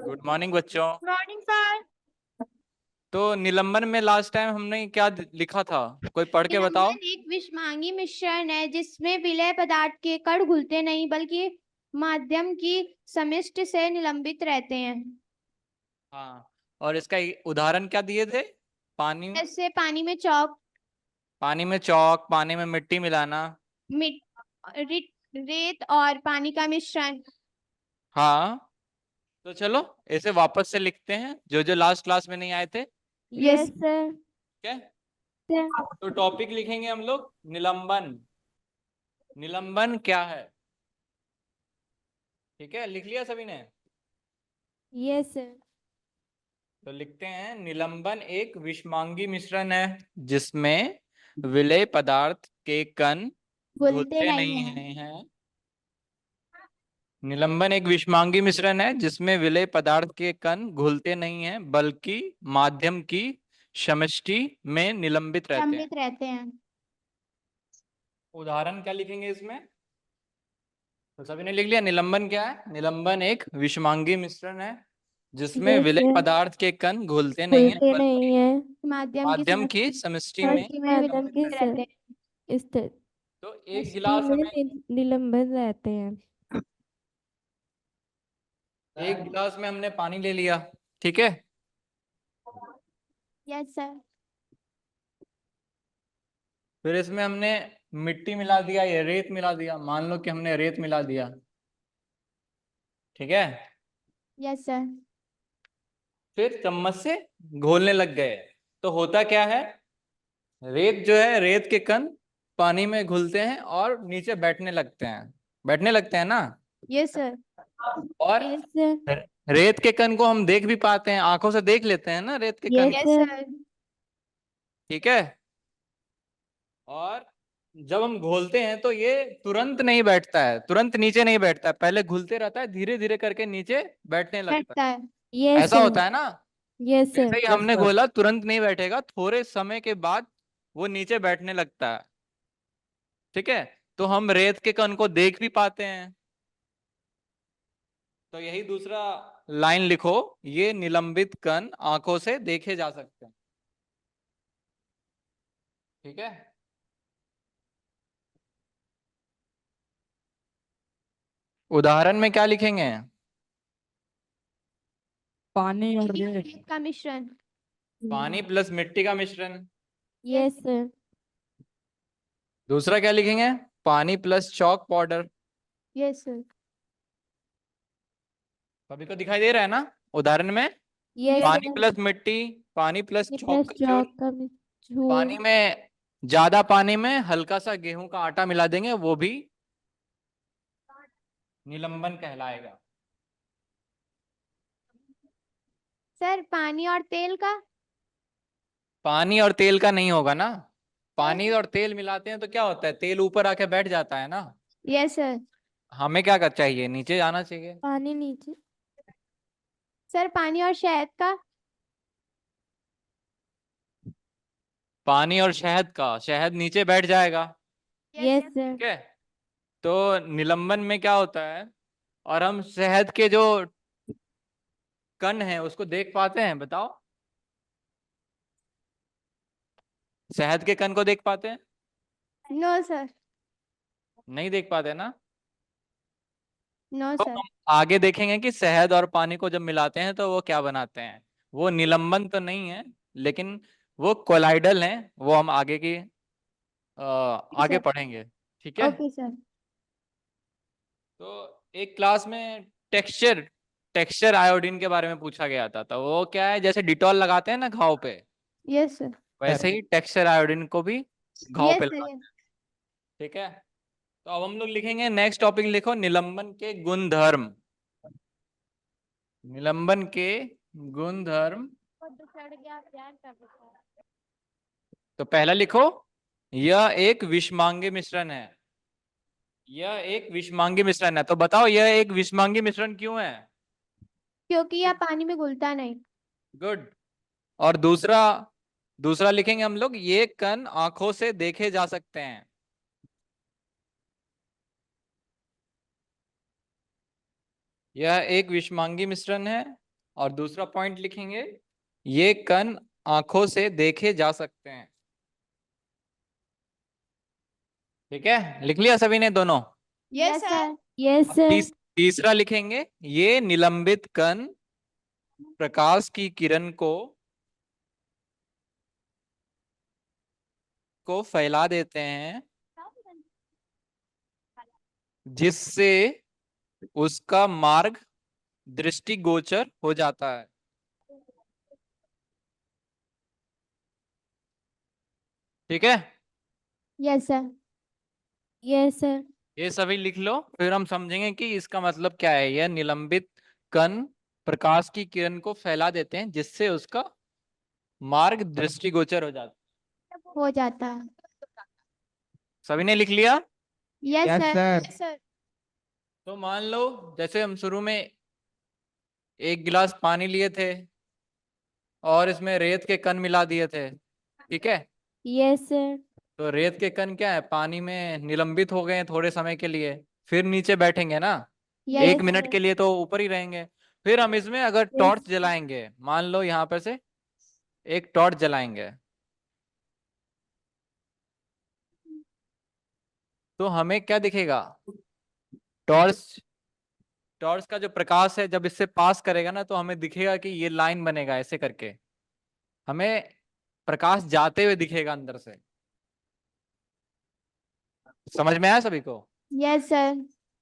Good morning बच्चों। Morning sir. तो निलंबन में लास्ट टाइम हमने क्या लिखा था? कोई पढ़ के बताओ। निलंबन एक विषमांगी मिश्रण है जिसमें विलय पदार्थ के कण घुलते नहीं बल्कि माध्यम की समिष्टि से निलंबित रहते हैं। हाँ, और इसका उदाहरण क्या दिए थे? पानी जैसे पानी में चौक, पानी में चौक, पानी में मिट्टी मिलाना। रेत और पानी का मिश्रण। हाँ, तो चलो इसे वापस से लिखते हैं जो जो लास्ट क्लास में नहीं आए थे। Yes sir. क्या? तो टॉपिक लिखेंगे हम लोग निलंबन। निलंबन क्या है? ठीक है, लिख लिया सभी ने? Yes sir. तो लिखते हैं निलंबन एक विषमांगी मिश्रण है जिसमें विलेय पदार्थ के कण घुलते घुलते नहीं नहीं है। हैं। निलंबन एक विषमांगी मिश्रण है जिसमें विलेय पदार्थ के कण घुलते नहीं हैं बल्कि माध्यम की समष्टि में निलंबित रहते हैं। लंबित रहते हैं। उदाहरण क्या लिखेंगे इसमें? तो सभी ने लिख लिया। निलंबन क्या है? निलंबन एक विषमांगी मिश्रण है जिसमें यस विलेय सर। पदार्थ के कण घुलते नहीं हैं घुलते नहीं बल्कि है। माध्यम की माध्यम की समष्टि में समष्टि में माध्यम की निलंबित रहते हैं। तो एक दृष्टि गिलास में हमें निलंबन रहते हैं। एक गिलास में हमने पानी ले लिया। ठीक है, यस सर। फिर इसमें हमने मिट्टी मिला दिया या रेत मिला दिया। मान लो कि हमने रेत मिला दिया। ठीक है, यस सर। फिर चम्मच से घोलने लग गए। तो होता क्या है? रेत जो है, रेत के कण पानी में घुलते हैं और नीचे बैठने लगते हैं ना। Yes sir. और यस सर। रेत के कण को हम देख भी पाते हैं, आंखों से देख लेते हैं ना रेत के कण। Yes yes sir. सर। ठीक है, और जब हम घोलते हैं तो ये तुरंत नहीं बैठता है, तुरंत नीचे नहीं बैठता है, पहले घुलते रहता है, धीरे धीरे करके नीचे बैठने लगता बैठता है। है। यस ऐसा सर। होता है ना। यस जैसे सर। ही हमने घोला तुरंत नहीं बैठेगा, थोड़े समय के बाद वो नीचे बैठने लगता है। ठीक है, तो हम रेत के कण को देख भी पाते हैं। तो यही दूसरा लाइन लिखो, ये निलंबित कण आंखों से देखे जा सकते हैं। ठीक है, उदाहरण में क्या लिखेंगे? पानी और रेत का मिश्रण। पानी प्लस मिट्टी का मिश्रण। Yes sir. दूसरा क्या लिखेंगे? पानी plus chalk powder. Yes sir. सभी को दिखाई दे रहा है ना उदाहरण में? यस पानी सर। प्लस मिट्टी, पानी प्लस प्लस चौक कचूर। चौक का पानी झूल। में, ज्यादा पानी में हल्का सा गेहूं का आटा मिला देंगे, वो भी निलंबन कहलाएगा। सर पानी और तेल का। पानी और तेल का नहीं होगा ना। पानी और तेल मिलाते हैं तो क्या होता है? तेल ऊपर आके बैठ जाता है ना। Yes sir. हमें क्या कर चाहिए? नीचे जाना चाहिए। पानी नीचे। सर पानी और शहद का। पानी और शहद का, शहद नीचे बैठ जाएगा। Yes sir. ठीक है, तो निलंबन में क्या होता है? और हम शहद के जो कण है उसको देख पाते हैं? बताओ, शहद के कण को देख पाते हैं? No sir. नहीं देख पाते ना। नो तो सर। हम आगे देखेंगे कि शहद और पानी को जब मिलाते हैं तो वो क्या बनाते हैं। वो निलंबन तो नहीं है, लेकिन वो कोलाइडल हैं। वो हम आगे की आगे सर। पढ़ेंगे। ठीक है, ओके सर। तो एक क्लास में टेक्सचर टेक्सचर आयोडीन के बारे में पूछा गया था। तो वो क्या है? जैसे डिटॉल लगाते हैं ना घाव पे, यस सर। वैसे ही टेक्सचर आयोडीन को भी घाव पे यस लगाते सर। हैं। ठीक है, तो अब हम लोग लिखेंगे, नेक्स्ट टॉपिक लिखो, निलंबन के गुणधर्म। निलंबन के गुणधर्म। तो पहला लिखो, यह एक विषमांगी मिश्रण है। यह एक विषमांगी मिश्रण है। तो बताओ, यह एक विषमांगी मिश्रण क्यों है? क्योंकि यह पानी में घुलता नहीं। गुड। और दूसरा, दूसरा लिखेंगे हम लोग, ये कण आंखों से देखे जा सकते हैं। यह एक विषमांगी मिश्रण है और दूसरा पॉइंट लिखेंगे, ये कण आंखों से देखे जा सकते हैं। ठीक है, लिख लिया सभी ने दोनों? Yes sir. Yes sir. तीसरा लिखेंगे, ये निलंबित कण प्रकाश की किरण को फैला देते हैं, जिससे उसका मार्ग दृष्टिगोचर हो जाता है। ठीक है, यस सर। Yes sir. ये सभी लिख लो, फिर हम समझेंगे कि इसका मतलब क्या है। यह निलंबित कण प्रकाश की किरण को फैला देते हैं, जिससे उसका मार्ग दृष्टिगोचर हो जाता है। सभी ने लिख लिया? Yes sir. सर। तो मान लो, जैसे हम शुरू में एक गिलास पानी लिए थे और इसमें रेत के कण मिला दिए थे। ठीक है, यस सर। तो रेत के कण क्या है, पानी में निलंबित हो गए हैं थोड़े समय के लिए, फिर नीचे बैठेंगे ना, यस 1 मिनट के लिए तो ऊपर ही रहेंगे। फिर हम इसमें अगर टॉर्च जलाएंगे, मान लो यहाँ पर से एक टॉर्च जलाएंगे, तो हमें क्या दिखेगा? टॉर्च टॉर्च का जो प्रकाश है जब इससे पास करेगा ना, तो हमें दिखेगा कि ये लाइन बनेगा ऐसे करके, हमें प्रकाश जाते हुए दिखेगा अंदर से। समझ में आया सभी को? Yes sir.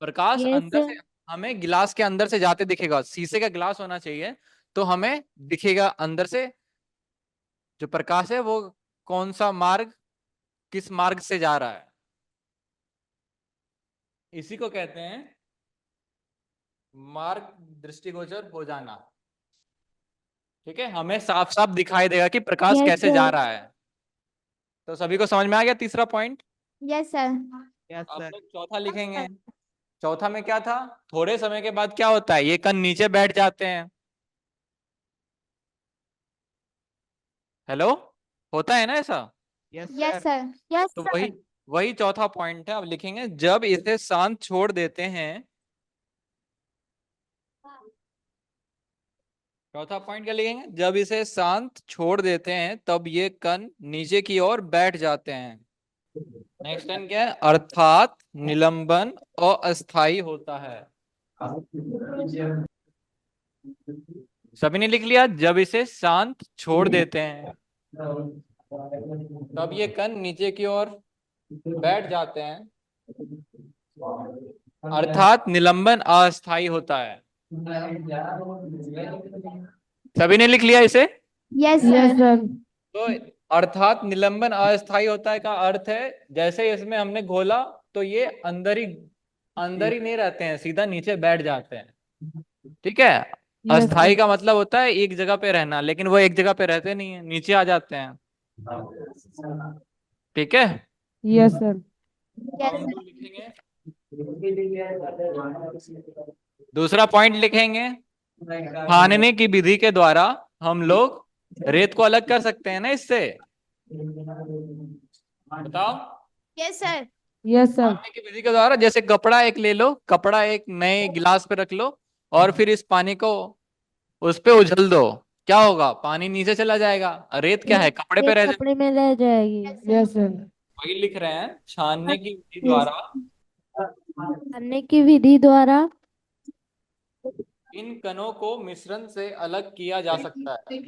प्रकाश यस अंदर सर। से हमें गिलास के अंदर से जाते दिखेगा, शीशे का गिलास होना चाहिए, तो हमें दिखेगा अंदर से जो प्रकाश है वो कौन सा मार्ग, किस मार्ग से जा रहा है। इसी को कहते हैं मार्ग दृष्टिगोचर हो जाना। ठीक है, हमें साफ साफ दिखाई देगा कि प्रकाश यस कैसे जा सर। रहा है। तो सभी को समझ में आ गया तीसरा पॉइंट? Yes sir. अब लोग चौथा लिखेंगे। चौथा में क्या था? थोड़े समय के बाद क्या होता है, ये कण नीचे बैठ जाते हैं। हेलो, होता है ना ऐसा? Yes sir. यस तो सर। वही वही चौथा पॉइंट है। अब लिखेंगे, जब इसे शांत छोड़ देते हैं। चौथा पॉइंट क्या लिखेंगे? जब इसे शांत छोड़ देते हैं तब ये कण नीचे की ओर बैठ जाते हैं। नेक्स्ट टाइम क्या है? अर्थात निलंबन अस्थाई होता है। सभी ने लिख लिया? जब इसे शांत छोड़ देते हैं तब ये कण नीचे की ओर बैठ जाते हैं, अर्थात निलंबन अस्थाई होता है। सभी ने लिख लिया इसे? Yes yes sir. सर। तो अर्थात निलंबन अस्थाई होता है का अर्थ है, जैसे इसमें हमने घोला तो ये अंदर ही नहीं रहते हैं, सीधा नीचे बैठ जाते हैं। ठीक है, यस अस्थाई सर। का मतलब होता है एक जगह पे रहना, लेकिन वो एक जगह पे रहते नहीं है, नीचे आ जाते हैं। ठीक है, यस सर। अब हम लोग लिखेंगे दूसरा पॉइंट लिखेंगे, छानने की विधि के द्वारा हम लोग रेत को अलग कर सकते हैं ना इससे। बताओ। Yes sir. Yes sir. छानने की विधि के द्वारा, जैसे कपड़ा एक ले लो, कपड़ा एक नए गिलास पे रख लो और फिर इस पानी को उस पे उछल दो, क्या होगा? पानी नीचे चला जाएगा। रेत क्या है, कपड़े पे रेत रह जाए। कपड़े में रह जाएगी। Yes sir. वही लिख रहे हैं, छानने की विधि यस। द्वारा करने की विधि द्वारा इन कणों को मिश्रण से अलग किया जा सकता है।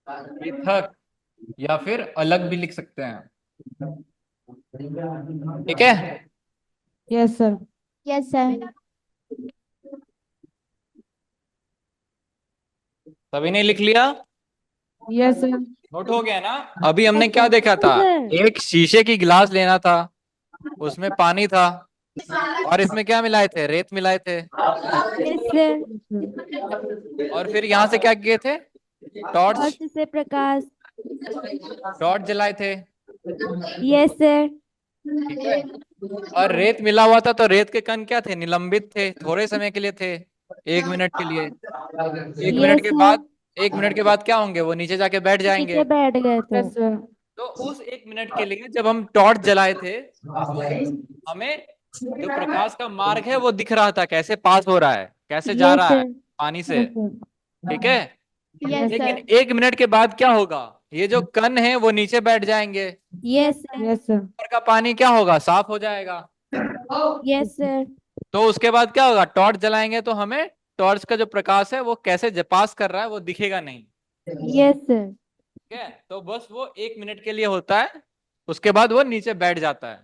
पृथक या फिर अलग भी लिख सकते हैं। ठीक है, यस सर। Yes sir. सभी ने लिख लिया? Yes sir. नोट हो गया ना? अभी हमने क्या देखा था? सर। एक शीशे की गिलास लेना था, उसमें पानी था और इसमें क्या मिलाए थे? रेत मिलाए थे। Yes sir. और फिर यहाँ से क्या किए थे? टॉर्च टॉर्च से प्रकाश। टॉर्च जलाए थे। Yes sir. ठीक है, और रेत मिला हुआ था, तो रेत के कण क्या थे? निलंबित थे, थोड़े समय के लिए थे, 1 मिनट के लिए। एक मिनट यस के सर। बाद 1 मिनट के बाद क्या होंगे? वो नीचे जाके बैठ जाएंगे। नीचे बैठ गए थे। Yes sir. तो उस 1 मिनट के लिए जब हम टॉर्च जलाए थे, तो हमें जो प्रकाश का मार्ग है वो दिख रहा था, कैसे पास हो रहा है। कैसे जा Yes, रहा है? sir. पानी से। Yes, sir. ठीक है, यस लेकिन सर। 1 मिनट के बाद क्या होगा? ये जो कण है वो नीचे बैठ जाएंगे, Yes, sir. Yes, sir. ऊपर का पानी क्या होगा? साफ हो जाएगा। Yes, sir. तो उसके बाद क्या होगा? टॉर्च जलाएंगे तो हमें टॉर्च का जो प्रकाश है वो कैसे पास कर रहा है वो दिखेगा नहीं। Yes, sir. ठीक है, तो बस वो 1 मिनट के लिए होता है, उसके बाद वो नीचे बैठ जाता है।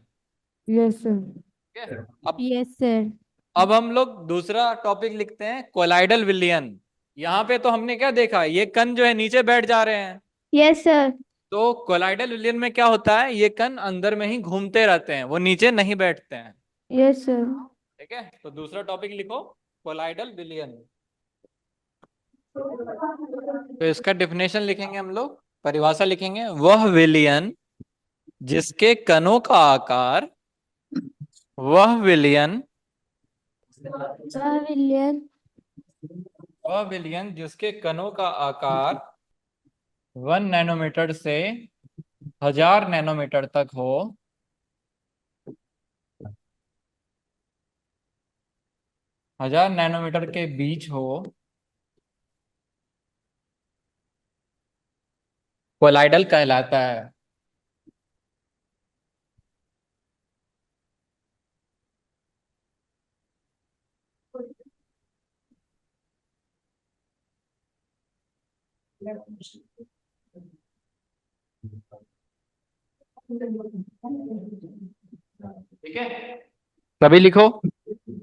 Yes, sir. ठीक है, अब Yes, sir. हम लोग दूसरा टॉपिक लिखते हैं, कोलाइडल विलयन। यहाँ पे तो हमने क्या देखा, ये कण जो है नीचे बैठ जा रहे हैं। Yes sir. तो कोलाइडल विलयन में क्या होता है, ये कण अंदर में ही घूमते रहते हैं, वो नीचे नहीं बैठते हैं। Yes, sir. ठीक है, तो दूसरा टॉपिक लिखो, कोलाइडल विलयन। तो इसका डेफिनेशन लिखेंगे हम लोग, परिभाषा लिखेंगे, वह विलयन जिसके कणों का आकार, वह विलयन Pavilion. वह विलयन जिसके कणों का आकार 1 नैनोमीटर से 1000 नैनोमीटर तक हो, 1000 नैनोमीटर के बीच हो, कोलाइडल कहलाता है। ठीक है, सभी लिखो।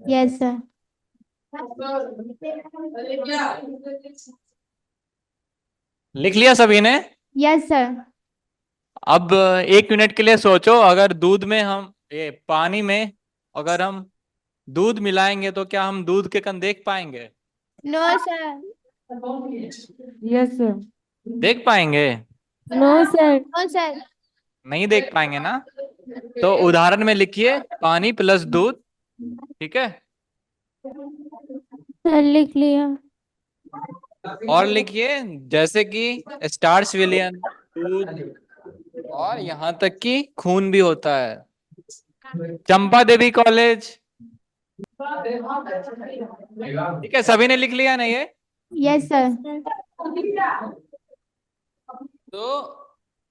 Yes sir. लिख लिया सभी ने? Yes sir. अब 1 मिनट के लिए सोचो, अगर दूध में हम ये पानी में अगर हम दूध मिलाएंगे तो क्या हम दूध के कण देख पाएंगे? No sir. Yes, sir. देख पाएंगे? No, sir. No sir. नहीं देख पाएंगे ना। तो उदाहरण में लिखिए, पानी प्लस दूध। ठीक है, Sir, लिख लिया. और लिखिए जैसे कि स्टार्च विलयन, दूध, और यहाँ तक कि खून भी होता है। चंपा देवी कॉलेज। ठीक है, सभी ने लिख लिया ना ये? Yes sir. तो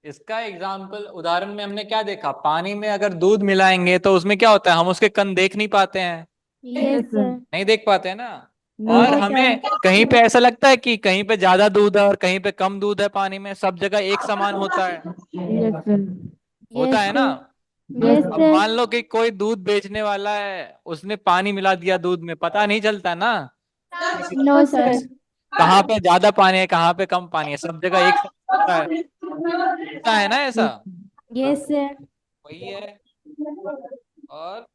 इसका एग्जाम्पल, उदाहरण में हमने क्या देखा, पानी में अगर दूध मिलाएंगे तो उसमें क्या होता है, हम उसके कण देख नहीं पाते हैं। Yes, sir. नहीं देख पाते हैं ना। No, और sir. हमें कहीं पे ऐसा लगता है कि कहीं पे ज्यादा दूध है और कहीं पे कम दूध है, पानी में सब जगह एक समान होता है। Yes, sir. होता Yes, है ना। sir. Yes, अब sir. मान लो कि कोई दूध बेचने वाला है, उसने पानी मिला दिया दूध में, पता नहीं चलता ना नो सर। कहाँ पे ज्यादा पानी है कहाँ पे कम पानी है, सब जगह एक समान होता है। होता है ना ऐसा। Yes, sir. वही है। और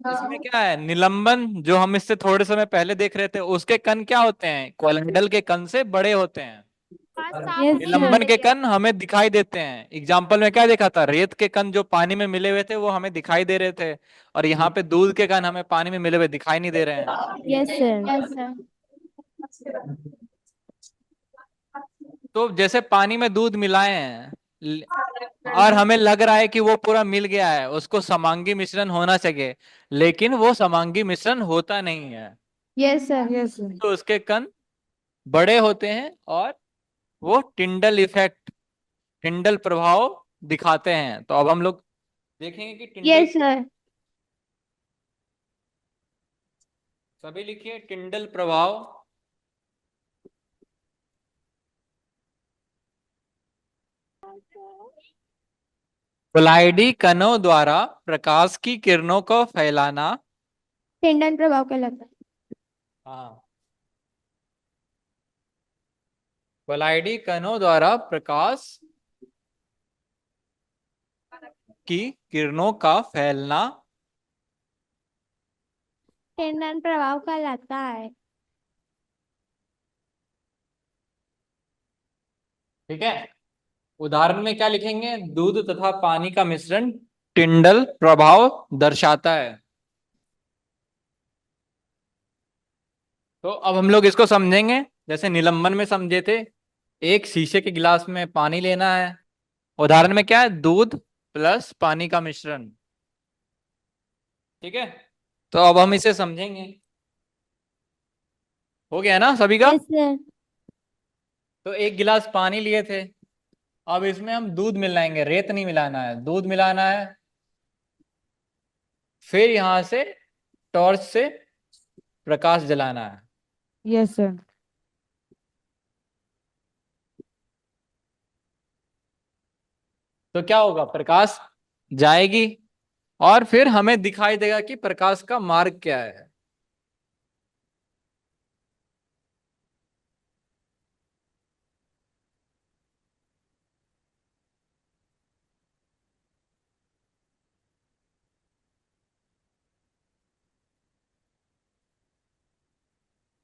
इसमें क्या है, निलंबन जो हम इससे थोड़े समय पहले देख रहे थे, उसके कण क्या होते हैं, कोलाइडल के कण से बड़े होते हैं। Yes, निलंबन sir. के कण हमें दिखाई देते हैं। एग्जाम्पल में क्या देखा था, रेत के कण जो पानी में मिले हुए थे वो हमें दिखाई दे रहे थे, और यहाँ पे दूध के कण हमें पानी में मिले हुए दिखाई नहीं दे रहे हैं। Yes, sir. Yes sir. तो जैसे पानी में दूध मिलाए हैं और हमें लग रहा है कि वो पूरा मिल गया है, उसको समांगी मिश्रण होना चाहिए, लेकिन वो समांगी मिश्रण होता नहीं है। Yes sir. Yes, sir. तो उसके कण बड़े होते हैं और वो टिंडल इफेक्ट, टिंडल प्रभाव दिखाते हैं। तो अब हम लोग देखेंगे कि टिंडल, यस सर। सभी लिखिए, टिंडल प्रभाव। कोलाइडी कणों द्वारा प्रकाश की किरणों को फैलाना। टिंडन प्रभाव कहलाता है। हाँ, कोलाइडी कणों द्वारा प्रकाश की किरणों का फैलना। टिंडन प्रभाव कहलाता है। ठीक है, उदाहरण में क्या लिखेंगे, दूध तथा पानी का मिश्रण टिंडल प्रभाव दर्शाता है। तो अब हम लोग इसको समझेंगे, जैसे निलंबन में समझे थे, एक शीशे के गिलास में पानी लेना है, उदाहरण में क्या है, दूध प्लस पानी का मिश्रण। ठीक है, तो अब हम इसे समझेंगे। हो गया ना सभी का? Yes, sir. तो एक गिलास पानी लिए थे, अब इसमें हम दूध मिलाएंगे, रेत नहीं मिलाना है, दूध मिलाना है। फिर यहां से टॉर्च से प्रकाश जलाना है। Yes, sir. तो क्या होगा, प्रकाश जाएगी और फिर हमें दिखाई देगा कि प्रकाश का मार्ग क्या है।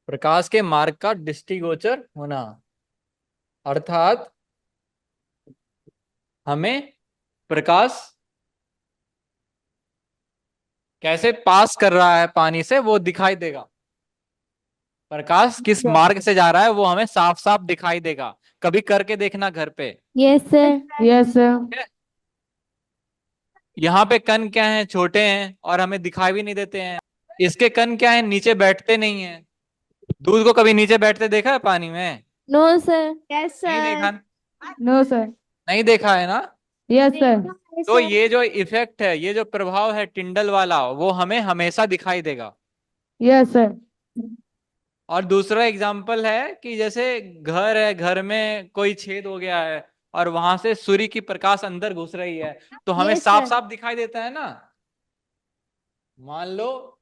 प्रकाश के मार्ग का दृष्टिगोचर होना, अर्थात हमें प्रकाश कैसे पास कर रहा है पानी से वो दिखाई देगा। प्रकाश किस मार्ग से जा रहा है वो हमें साफ साफ दिखाई देगा। कभी करके देखना घर पे। Yes, sir. Yes, sir. यहाँ पे कण क्या है, छोटे हैं और हमें दिखाई भी नहीं देते हैं। इसके कण क्या है, नीचे बैठते नहीं है। दूध को कभी नीचे बैठते देखा है पानी में? No, sir. यस नहीं सर। देखा, No, sir. नहीं देखा है ना। Yes, sir. तो ये जो इफेक्ट है, ये जो प्रभाव है टिंडल वाला, वो हमें हमेशा दिखाई देगा। Yes, sir. और दूसरा एग्जाम्पल है कि जैसे घर है, घर में कोई छेद हो गया है और वहां से सूर्य की प्रकाश अंदर घुस रही है, तो हमें Yes, साफ sir. साफ दिखाई देता है ना। मान लो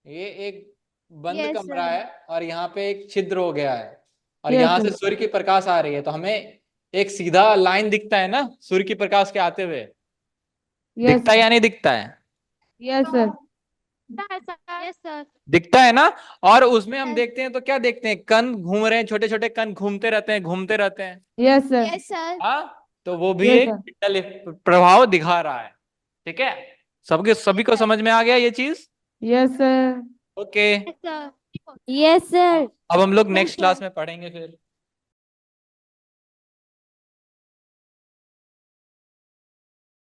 ये एक बंद Yes, कमरा sir. है और यहाँ पे एक छिद्र हो गया है और Yes, यहाँ sir. से सूर्य की प्रकाश आ रही है, तो हमें एक सीधा लाइन दिखता है ना सूर्य की प्रकाश के आते हुए। Yes, दिखता है या नहीं दिखता है? yes, sir. Yes sir. दिखता है ना। और उसमें हम Yes. देखते हैं तो क्या देखते हैं, कण घूम रहे हैं, छोटे छोटे कण घूमते रहते हैं, घूमते रहते हैं। Yes, sir. Yes sir. हाँ, तो वो भी Yes, एक sir. डिजिटल प्रभाव दिखा रहा है। ठीक है, सभी को समझ में आ गया ये चीज? Yes, sir. Okay, yes sir. Yes, sir. अब हम लोग Yes, नेक्स्ट sir. क्लास में पढ़ेंगे फिर।